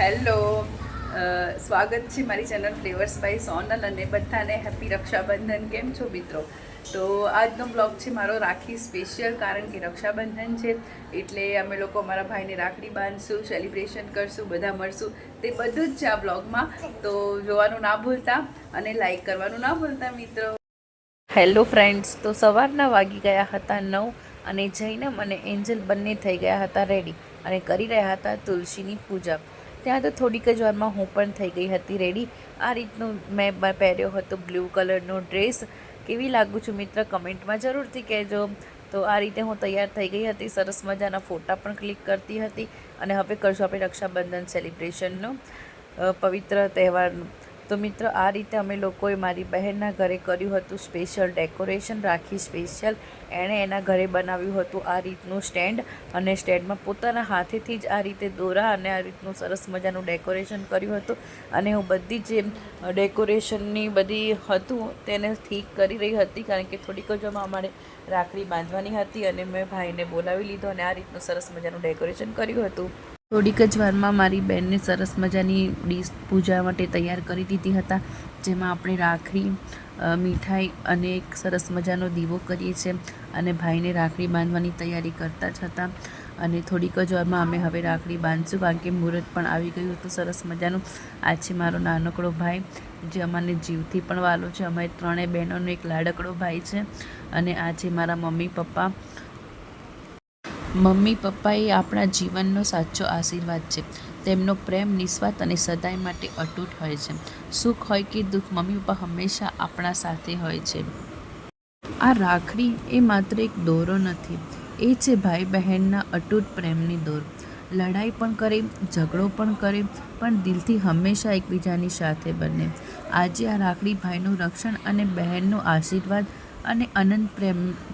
Hello, સ્વાગત છે મારી ચેનલ ફ્લેવર્સ બાય સોનલ અને બધાને હેપી રક્ષાબંધન. કેમ છો મિત્રો? તો આજનો બ્લોગ છે મારો રાખી સ્પેશિયલ, કારણ કે રક્ષાબંધન છે એટલે અમે લોકો અમારા ભાઈને રાખડી બાંધશું, સેલિબ્રેશન કરશું, બધા મળશું. તે બધું જ છે આ બ્લોગમાં, તો જોવાનું ના ભૂલતા અને લાઈક કરવાનું ના ભૂલતા મિત્રો. હેલો ફ્રેન્ડ્સ, તો સવારના વાગી ગયા હતા 9 અને જઈને મને એન્જલ બંને થઈ ગયા હતા રેડી અને કરી રહ્યા હતા તુલસીની પૂજા. ત્યાં તો થોડીક જ વારમાં હું પણ થઈ ગઈ હતી રેડી. આ રીતનું મેં પહેર્યો હતો બ્લુ કલરનો ડ્રેસ. કેવી લાગુ છું મિત્ર, કમેન્ટમાં જરૂરથી કહેજો. તો આ રીતે હું તૈયાર થઈ ગઈ હતી, સરસ મજાના ફોટા પણ ક્લિક કરતી હતી. અને હવે કરશું આપણે રક્ષાબંધન સેલિબ્રેશનનો પવિત્ર તહેવારનું. તો મિત્રો આ રીતે અમે લોકોએ મારી બહેનના ઘરે કર્યું હતું સ્પેશિયલ ડેકોરેશન, રાખી સ્પેશિયલ. એણે એના ઘરે બનાવ્યું હતું આ રીતનું સ્ટેન્ડ, અને સ્ટેન્ડમાં પોતાના હાથેથી જ આ રીતે દોરા અને આ રીતનું સરસ મજાનું ડેકોરેશન કર્યું હતું. અને હું બધી જે ડેકોરેશનની બધી હતું તેને ઠીક કરી રહી હતી, કારણ કે થોડીક જ અમારે રાખડી બાંધવાની હતી અને મેં ભાઈને બોલાવી લીધો અને આ રીતનું સરસ મજાનું ડેકોરેશન કર્યું હતું. થોડીક જ વારમાં મારી બહેનને સરસ મજાની ડીશ પૂજા માટે તૈયાર કરી દીધી હતા, જેમાં આપણે રાખડી, મીઠાઈ અને એક સરસ મજાનો દીવો કરીએ છીએ અને ભાઈને રાખડી બાંધવાની તૈયારી કરતા જ હતા. અને થોડીક જ વારમાં અમે હવે રાખડી બાંધશું, કારણ કે મુહૂર્ત પણ આવી ગયું હતું સરસ મજાનું. આ છે મારો નાનકડો ભાઈ, જે અમારે જીવથી પણ વાલો છે. અમારી ત્રણેય બહેનોનો એક લાડકડો ભાઈ છે. અને આ છે મારા મમ્મી પપ્પા. મમ્મી પપ્પા એ આપણા જીવનનો સાચો આશીર્વાદ છે. તેમનો પ્રેમ નિસ્વાર્થ અને સદાય માટે અતૂટ હોય છે. સુખ હોય કે દુઃખ, મમ્મી પપ્પા હંમેશા આપણા સાથે હોય છે. આ રાખડી એ માત્ર એક દોરો નથી, એ છે ભાઈ બહેનના અતૂટ પ્રેમની દોર. લડાઈ પણ કરે, ઝઘડો પણ કરે, પણ દિલથી હંમેશા એકબીજાની સાથે બને. આજે આ રાખડી ભાઈનું રક્ષણ અને બહેનનો આશીર્વાદ અને અનંત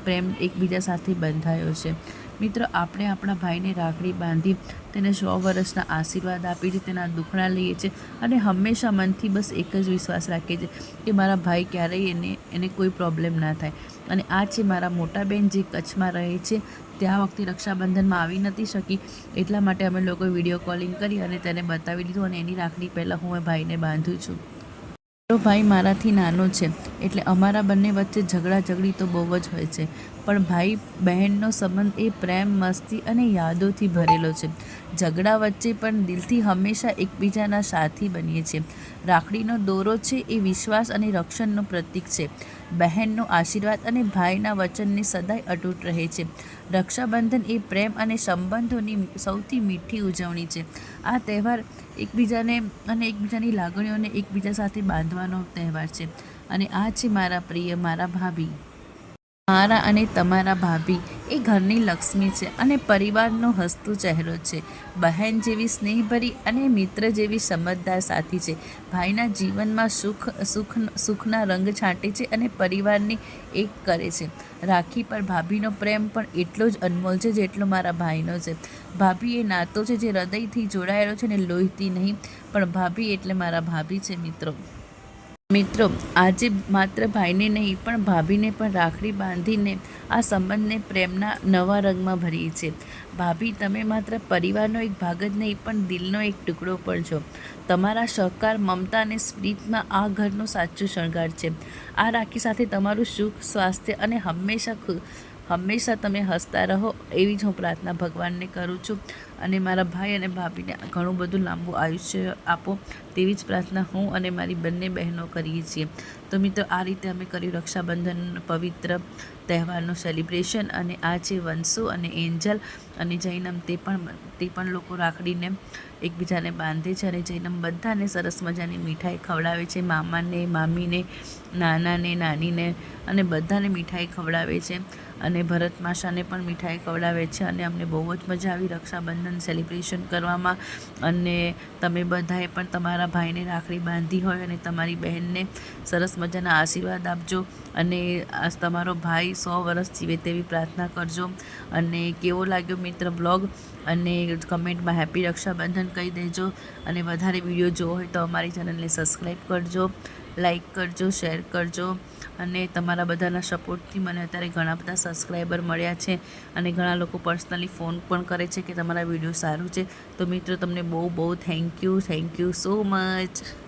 પ્રેમ એકબીજા સાથે બંધાયો છે. મિત્રો, આપણે આપણા ભાઈને રાખડી બાંધી તેને 100 વર્ષના આશીર્વાદ આપીએ છીએ, તેના દુખણા લઈએ છીએ અને હંમેશા મનથી બસ એક જ વિશ્વાસ રાખીએ છીએ કે મારા ભાઈ ક્યારેય એને કોઈ પ્રોબ્લેમ ના થાય. અને આ છે મારા મોટા બેન, જે કચ્છમાં રહે છે. ત્યાં વખતે રક્ષાબંધનમાં આવી નથી શકી, એટલા માટે અમે લોકોએ વિડીયો કોલિંગ કરી અને તેને બતાવી દીધું, અને એની રાખડી પહેલાં હું ભાઈને બાંધું છું. મારો ભાઈ મારાથી નાનો છે, એટલે અમારા બંને વચ્ચે ઝઘડી તો બહુ જ હોય છે. પણ ભાઈ બહેનનો સંબંધ એ પ્રેમ, મસ્તી અને યાદોથી ભરેલો છે. ઝઘડા વચ્ચે પણ દિલથી હંમેશા એકબીજાના સાથી બનીએ છીએ. રાખડીનો દોરો છે એ વિશ્વાસ અને રક્ષણનું પ્રતીક છે. બહેનનો આશીર્વાદ અને ભાઈના વચનને સદાય અતૂટ રહે છે. રક્ષાબંધન એ પ્રેમ અને સંબંધોની સૌથી મીઠી ઉજવણી છે. આ તહેવાર એકબીજાની લાગણીઓને એકબીજા સાથે બાંધવાનો તહેવાર છે. અને આ છે મારા પ્રિય, મારા ભાભી. મારા અને તમારા ભાભી એ ઘરની લક્ષ્મી છે અને પરિવારનો હસતો ચહેરો છે. બહેન જેવી સ્નેહભરી અને મિત્ર જેવી સમજદાર સાથી છે. ભાઈના જીવનમાં સુખના રંગ છાંટે છે અને પરિવારને એક કરે છે. રાખી પર ભાભીનો પ્રેમ પણ એટલો જ અનમોલ છે જેટલો મારા ભાઈનો છે. ભાભી એ નાતો છે જે હૃદયથી જોડાયેલો છે ને લોહીથી નહીં. પણ ભાભી એટલે મારા ભાભી છે મિત્રો, આજે માત્ર ભાઈને નહીં પણ ભાભીને પણ રાખડી બાંધીને આ સંબંધને પ્રેમના નવા રંગમાં ભરીએ છીએ. ભાભી, તમે માત્ર પરિવારનો એક ભાગ જ નહીં પણ દિલનો એક ટુકડો પણ છો. તમારા સહકાર, મમતા અને સ્પિરિટમાં આ ઘરનો સાચો શણગાર છે. આ રાખી સાથે તમારું સુખ, સ્વાસ્થ્ય અને હંમેશા તમે હસતા રહો, એવી જ હું પ્રાર્થના ભગવાનને કરું છું. અને મારા ભાઈ અને ભાભીને ઘણું બધું લાંબુ આયુષ્ય આપો, તેવી જ પ્રાર્થના હું અને મારી બંને બહેનો કરીએ છીએ. તો મિત્રો, આ રીતે અમે કર્યું રક્ષાબંધન પવિત્ર તહેવારનું સેલિબ્રેશન. અને આ છે વંશુ અને એન્જલ અને જૈનમ. તે પણ લોકો રાખડીને એકબીજાને બાંધે છે. અને જૈનમ બધાને સરસ મજાની મીઠાઈ ખવડાવે છે, મામાને, મામીને, નાનાને, નાનીને અને બધાને મીઠાઈ ખવડાવે છે. અને ભરત માશાને પણ મીઠાઈ ખવડાવે છે. અને અમને બહુ જ મજા આવી રક્ષાબંધન સેલિબ્રેશન કરવામાં. અને તમે બધાએ પણ તમારા ભાઈને રાખડી બાંધી હોય અને તમારી બહેનને સરસ મજાના આશીર્વાદ આપજો. અને તમારો ભાઈ 100 વર્ષ જીવે તેવી પ્રાર્થના કરજો. અને કેવો લાગ્યો મિત્ર બ્લોગ, અને કમેન્ટમાં હેપી રક્ષાબંધન કહી દેજો. અને વધારે વિડીયો જોવો હોય તો અમારી ચેનલને સબસ્ક્રાઈબ કરજો. લાઈક કરજો, શેર કરજો. અને તમારા બધાના સપોર્ટથી મને અત્યારે ઘણા બધા સબસ્ક્રાઈબર મળ્યા છે અને ઘણા લોકો પર્સનલી ફોન પણ કરે છે કે તમારા વિડીયો સારું છે. તો મિત્રો તમને બહુ થેન્ક યુ સો મચ.